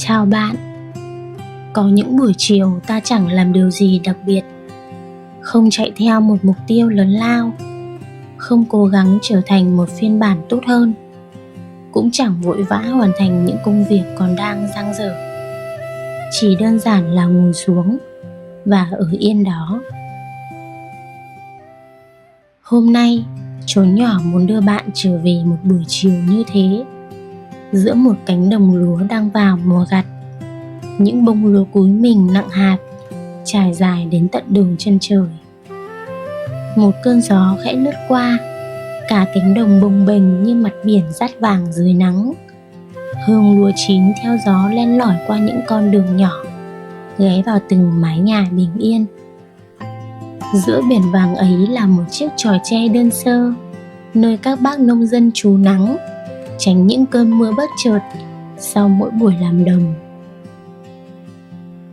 Chào bạn. Có những buổi chiều ta chẳng làm điều gì đặc biệt, không chạy theo một mục tiêu lớn lao, không cố gắng trở thành một phiên bản tốt hơn, cũng chẳng vội vã hoàn thành những công việc còn đang dang dở. Chỉ đơn giản là ngồi xuống và ở yên đó. Hôm nay, chốn nhỏ muốn đưa bạn trở về một buổi chiều như thế, giữa một cánh đồng lúa đang vào mùa gặt. Những bông lúa cúi mình nặng hạt, trải dài đến tận đường chân trời. Một cơn gió khẽ lướt qua, cả cánh đồng bồng bềnh như mặt biển dát vàng dưới nắng. Hương lúa chín theo gió len lỏi qua những con đường nhỏ, ghé vào từng mái nhà bình yên. Giữa biển vàng ấy là một chiếc chòi tre đơn sơ, nơi các bác nông dân trú nắng, tránh những cơn mưa bất chợt sau mỗi buổi làm đồng.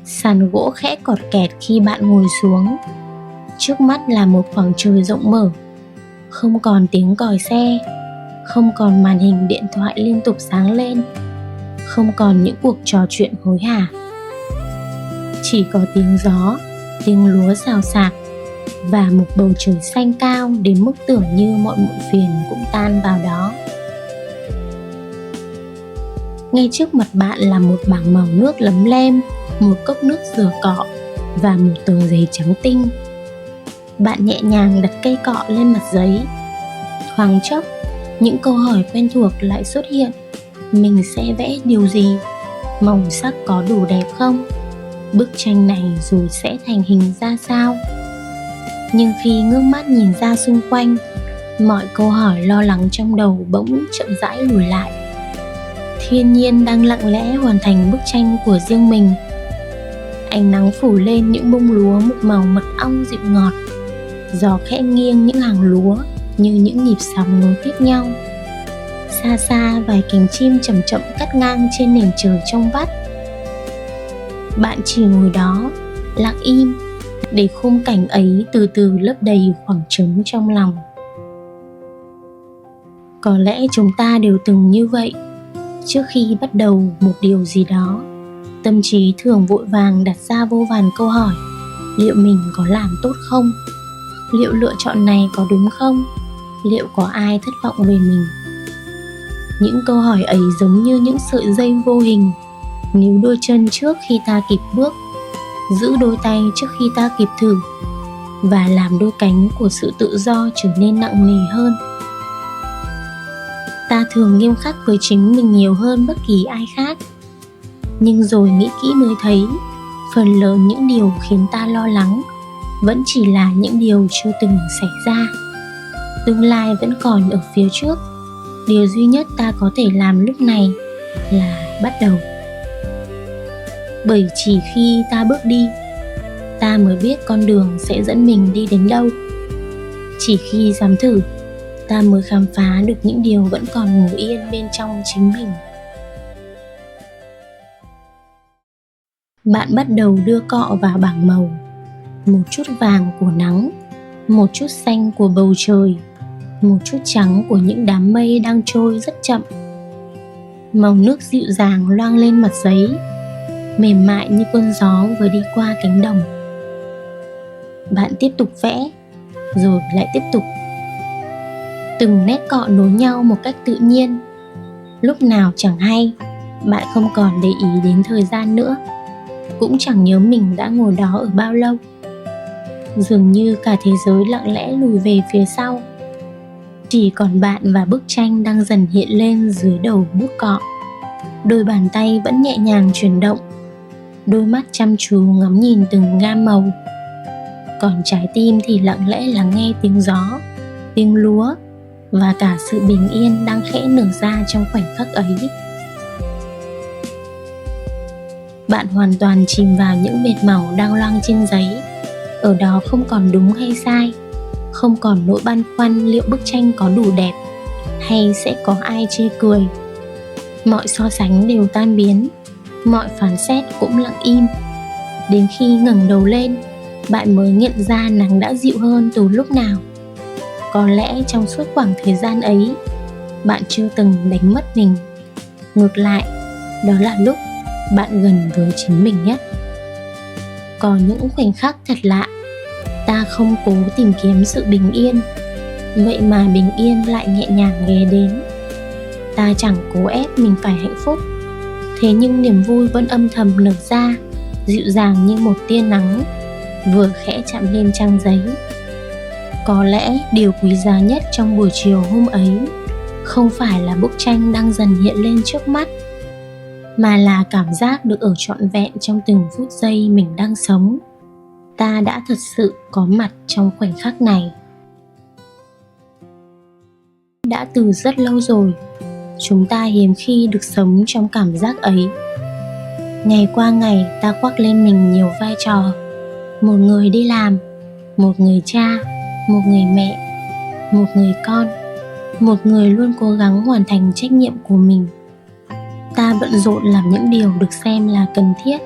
Sàn gỗ khẽ cọt kẹt khi bạn ngồi xuống. Trước mắt là một khoảng trời rộng mở, không còn tiếng còi xe, không còn màn hình điện thoại liên tục sáng lên, không còn những cuộc trò chuyện hối hả. Chỉ có tiếng gió, tiếng lúa xào xạc và một bầu trời xanh cao đến mức tưởng như mọi muộn phiền cũng tan vào đó. Ngay trước mặt bạn là một bảng màu nước lấm lem, một cốc nước rửa cọ và một tờ giấy trắng tinh. Bạn nhẹ nhàng đặt cây cọ lên mặt giấy. Thoáng chốc, những câu hỏi quen thuộc lại xuất hiện. Mình sẽ vẽ điều gì? Màu sắc có đủ đẹp không? Bức tranh này rồi sẽ thành hình ra sao? Nhưng khi ngước mắt nhìn ra xung quanh, mọi câu hỏi lo lắng trong đầu bỗng chậm rãi lùi lại. Thiên nhiên đang lặng lẽ hoàn thành bức tranh của riêng mình. Ánh nắng phủ lên những bông lúa một màu mật ong dịu ngọt. Gió khẽ nghiêng những hàng lúa như những nhịp sóng nối tiếp nhau. Xa xa vài cánh chim chậm chậm cắt ngang trên nền trời trong vắt. Bạn chỉ ngồi đó, lặng im, để khung cảnh ấy từ từ lấp đầy khoảng trống trong lòng. Có lẽ chúng ta đều từng như vậy. Trước khi bắt đầu một điều gì đó, tâm trí thường vội vàng đặt ra vô vàn câu hỏi. Liệu mình có làm tốt không? Liệu lựa chọn này có đúng không? Liệu có ai thất vọng về mình? Những câu hỏi ấy giống như những sợi dây vô hình, níu đôi chân trước khi ta kịp bước, giữ đôi tay trước khi ta kịp thử, và làm đôi cánh của sự tự do trở nên nặng nề hơn. Ta thường nghiêm khắc với chính mình nhiều hơn bất kỳ ai khác. Nhưng rồi nghĩ kỹ mới thấy, phần lớn những điều khiến ta lo lắng vẫn chỉ là những điều chưa từng xảy ra. Tương lai vẫn còn ở phía trước. Điều duy nhất ta có thể làm lúc này là bắt đầu. Bởi chỉ khi ta bước đi, ta mới biết con đường sẽ dẫn mình đi đến đâu. Chỉ khi dám thử, ta mới khám phá được những điều vẫn còn ngủ yên bên trong chính mình. Bạn bắt đầu đưa cọ vào bảng màu. Một chút vàng của nắng, một chút xanh của bầu trời, một chút trắng của những đám mây đang trôi rất chậm. Màu nước dịu dàng loang lên mặt giấy, mềm mại như cơn gió vừa đi qua cánh đồng. Bạn tiếp tục vẽ, rồi lại tiếp tục. Từng nét cọ nối nhau một cách tự nhiên. Lúc nào chẳng hay, bạn không còn để ý đến thời gian nữa, cũng chẳng nhớ mình đã ngồi đó ở bao lâu. Dường như cả thế giới lặng lẽ lùi về phía sau. Chỉ còn bạn và bức tranh đang dần hiện lên dưới đầu bút cọ. Đôi bàn tay vẫn nhẹ nhàng chuyển động, đôi mắt chăm chú ngắm nhìn từng gam màu. Còn trái tim thì lặng lẽ lắng nghe tiếng gió, tiếng lúa và cả sự bình yên đang khẽ nở ra trong khoảnh khắc ấy. Bạn hoàn toàn chìm vào những vệt màu đang loang trên giấy. Ở đó không còn đúng hay sai, không còn nỗi băn khoăn liệu bức tranh có đủ đẹp hay sẽ có ai chê cười. Mọi so sánh đều tan biến, mọi phán xét cũng lặng im. Đến khi ngẩng đầu lên, bạn mới nhận ra nắng đã dịu hơn từ lúc nào. Có lẽ trong suốt khoảng thời gian ấy, bạn chưa từng đánh mất mình. Ngược lại, đó là lúc bạn gần với chính mình nhất. Có những khoảnh khắc thật lạ, ta không cố tìm kiếm sự bình yên, vậy mà bình yên lại nhẹ nhàng ghé đến. Ta chẳng cố ép mình phải hạnh phúc, thế nhưng niềm vui vẫn âm thầm nở ra, dịu dàng như một tia nắng vừa khẽ chạm lên trang giấy. Có lẽ điều quý giá nhất trong buổi chiều hôm ấy không phải là bức tranh đang dần hiện lên trước mắt, mà là cảm giác được ở trọn vẹn trong từng phút giây mình đang sống. Ta đã thật sự có mặt trong khoảnh khắc này. Đã từ rất lâu rồi, chúng ta hiếm khi được sống trong cảm giác ấy. Ngày qua ngày ta khoác lên mình nhiều vai trò. Một người đi làm, một người cha, một người mẹ, một người con, một người luôn cố gắng hoàn thành trách nhiệm của mình. Ta bận rộn làm những điều được xem là cần thiết,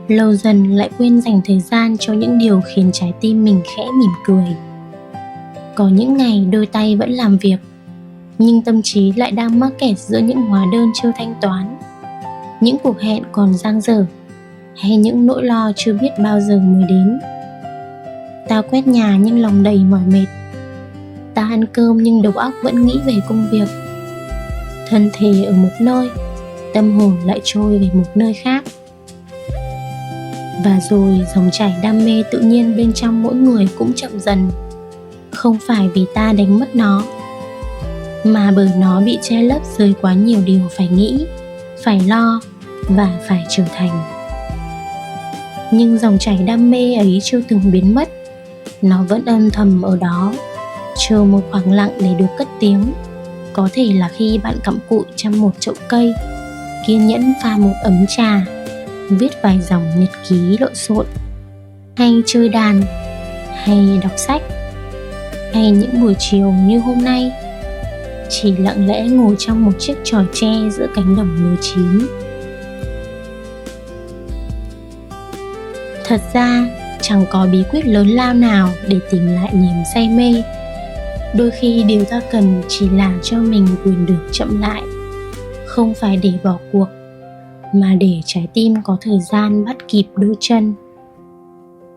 lâu dần lại quên dành thời gian cho những điều khiến trái tim mình khẽ mỉm cười. Có những ngày đôi tay vẫn làm việc, nhưng tâm trí lại đang mắc kẹt giữa những hóa đơn chưa thanh toán, những cuộc hẹn còn dang dở, hay những nỗi lo chưa biết bao giờ mới đến. Ta quét nhà nhưng lòng đầy mỏi mệt. Ta ăn cơm nhưng đầu óc vẫn nghĩ về công việc. Thân thể ở một nơi, tâm hồn lại trôi về một nơi khác. Và rồi dòng chảy đam mê tự nhiên bên trong mỗi người cũng chậm dần. Không phải vì ta đánh mất nó, mà bởi nó bị che lấp dưới quá nhiều điều phải nghĩ, phải lo và phải trở thành. Nhưng dòng chảy đam mê ấy chưa từng biến mất. Nó vẫn âm thầm ở đó, chờ một khoảng lặng để được cất tiếng. Có thể là khi bạn cặm cụi chăm một chậu cây, kiên nhẫn pha một ấm trà, viết vài dòng nhật ký lộn xộn, hay chơi đàn, hay đọc sách, hay những buổi chiều như hôm nay, chỉ lặng lẽ ngồi trong một chiếc chòi tre giữa cánh đồng lúa chín. Thật ra chẳng có bí quyết lớn lao nào để tìm lại niềm say mê. Đôi khi điều ta cần chỉ là cho mình quyền được chậm lại, không phải để bỏ cuộc, mà để trái tim có thời gian bắt kịp đôi chân.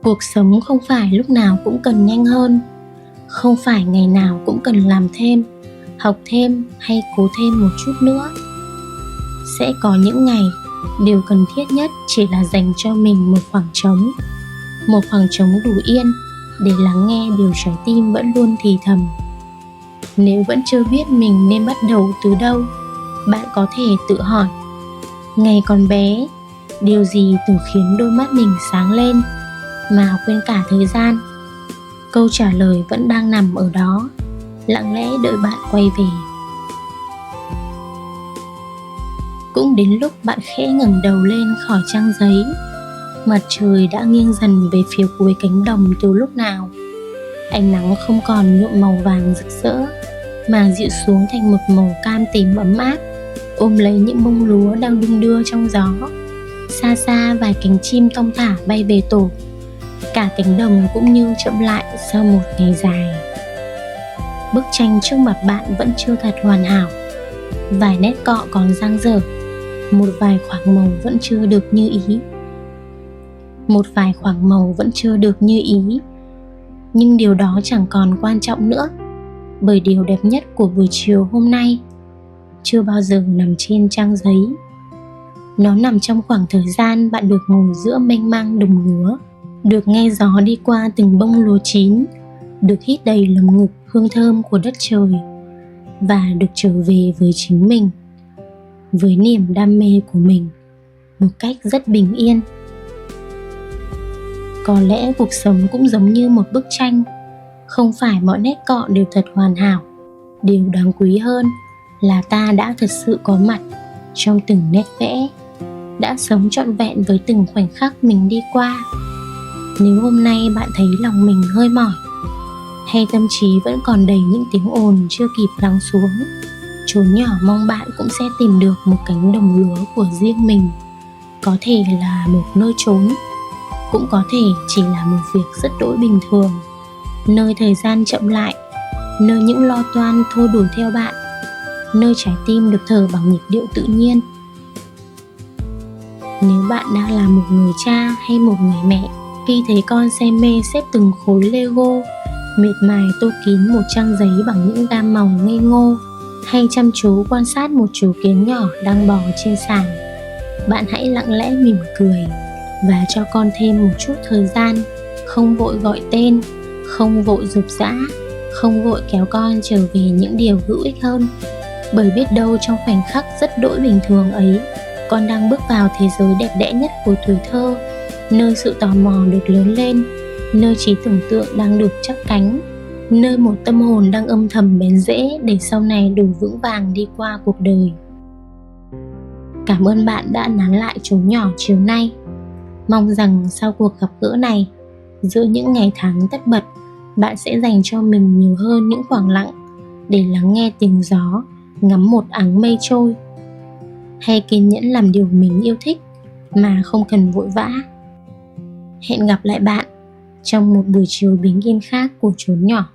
Cuộc sống không phải lúc nào cũng cần nhanh hơn, không phải ngày nào cũng cần làm thêm, học thêm hay cố thêm một chút nữa. Sẽ có những ngày điều cần thiết nhất chỉ là dành cho mình một khoảng trống đủ yên để lắng nghe điều trái tim vẫn luôn thì thầm. Nếu vẫn chưa biết mình nên bắt đầu từ đâu, bạn có thể tự hỏi: ngày còn bé, điều gì từng khiến đôi mắt mình sáng lên mà quên cả thời gian? Câu trả lời vẫn đang nằm ở đó, lặng lẽ đợi bạn quay về. Cũng đến lúc bạn khẽ ngẩng đầu lên khỏi trang giấy, mặt trời đã nghiêng dần về phía cuối cánh đồng từ lúc nào. Ánh nắng không còn nhuộm màu vàng rực rỡ, mà dịu xuống thành một màu cam tím ấm áp, ôm lấy những bông lúa đang đung đưa trong gió. Xa xa vài cánh chim thong thả bay về tổ. Cả cánh đồng cũng như chậm lại sau một ngày dài. Bức tranh trước mặt bạn vẫn chưa thật hoàn hảo. Vài nét cọ còn dang dở, một vài khoảng màu vẫn chưa được như ý. Nhưng điều đó chẳng còn quan trọng nữa, bởi điều đẹp nhất của buổi chiều hôm nay chưa bao giờ nằm trên trang giấy. Nó nằm trong khoảng thời gian bạn được ngồi giữa mênh mang đồng lúa, được nghe gió đi qua từng bông lúa chín, được hít đầy lồng ngực hương thơm của đất trời, và được trở về với chính mình, với niềm đam mê của mình, một cách rất bình yên. Có lẽ cuộc sống cũng giống như một bức tranh, không phải mọi nét cọ đều thật hoàn hảo. Điều đáng quý hơn là ta đã thật sự có mặt trong từng nét vẽ, đã sống trọn vẹn với từng khoảnh khắc mình đi qua. Nếu hôm nay bạn thấy lòng mình hơi mỏi, hay tâm trí vẫn còn đầy những tiếng ồn chưa kịp lắng xuống, chốn nhỏ mong bạn cũng sẽ tìm được một cánh đồng lúa của riêng mình. Có thể là một nơi trốn, cũng có thể chỉ là một việc rất đỗi bình thường, nơi thời gian chậm lại, nơi những lo toan thôi đuổi theo bạn, nơi trái tim được thở bằng nhịp điệu tự nhiên. Nếu bạn đang là một người cha hay một người mẹ, khi thấy con say mê xếp từng khối Lego, miệt mài tô kín một trang giấy bằng những gam màu ngây ngô, hay chăm chú quan sát một chú kiến nhỏ đang bò trên sàn, bạn hãy lặng lẽ mỉm cười và cho con thêm một chút thời gian. Không vội gọi tên, không vội giục giã, không vội kéo con trở về những điều hữu ích hơn. Bởi biết đâu trong khoảnh khắc rất đỗi bình thường ấy, con đang bước vào thế giới đẹp đẽ nhất của tuổi thơ, nơi sự tò mò được lớn lên, nơi trí tưởng tượng đang được chắp cánh, nơi một tâm hồn đang âm thầm bén rễ để sau này đủ vững vàng đi qua cuộc đời. Cảm ơn bạn đã nán lại chốn nhỏ chiều nay. Mong rằng sau cuộc gặp gỡ này, giữa những ngày tháng tất bật, bạn sẽ dành cho mình nhiều hơn những khoảng lặng để lắng nghe tiếng gió, ngắm một áng mây trôi, hay kiên nhẫn làm điều mình yêu thích mà không cần vội vã. Hẹn gặp lại bạn trong một buổi chiều bình yên khác của chốn nhỏ.